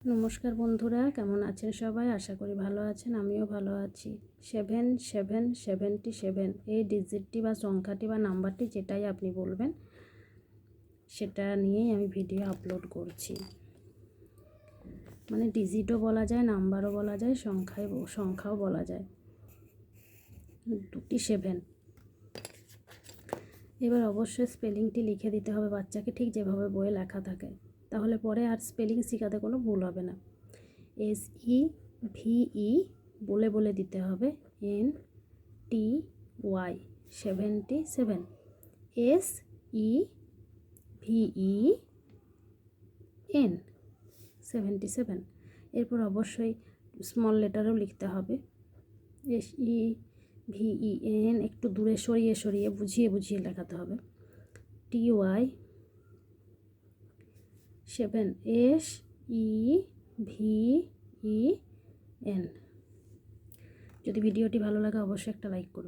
নমস্কার বন্ধুরা, কেমন আছেন সবাই? আশা করি ভালো আছেন, আমিও ভালো আছি। 7777 এই ডিজিটটি বা সংখ্যাটি বা নাম্বারটি যেটাই আপনি বলবেন সেটা নিয়েই আমি ভিডিও আপলোড করছি। মানে ডিজিটও বলা যায়, নাম্বারও বলা যায়, সংখ্যাও বলা যায়, দুটি 7। এবার অবশ্যই স্পেলিংটি লিখে দিতে হবে বাচ্চাকে, ঠিক যেভাবে বইয়ে লেখা থাকে, তাহলে পরে আর স্পেলিং শেখাতে কোনো ভুল হবে না। SEVE বলে বলে দিতে হবে, NTY 77, SEVEN 77। এরপর অবশ্যই স্মল লেটারও লিখতে হবে, SEVEN একটু দূরে সরিয়ে সরিয়ে বুঝিয়ে বুঝিয়ে লেখাতে হবে। TY 7, SEVEN। যদি ভিডিওটি ভালো লাগে অবশ্যই একটা লাইক করবেন।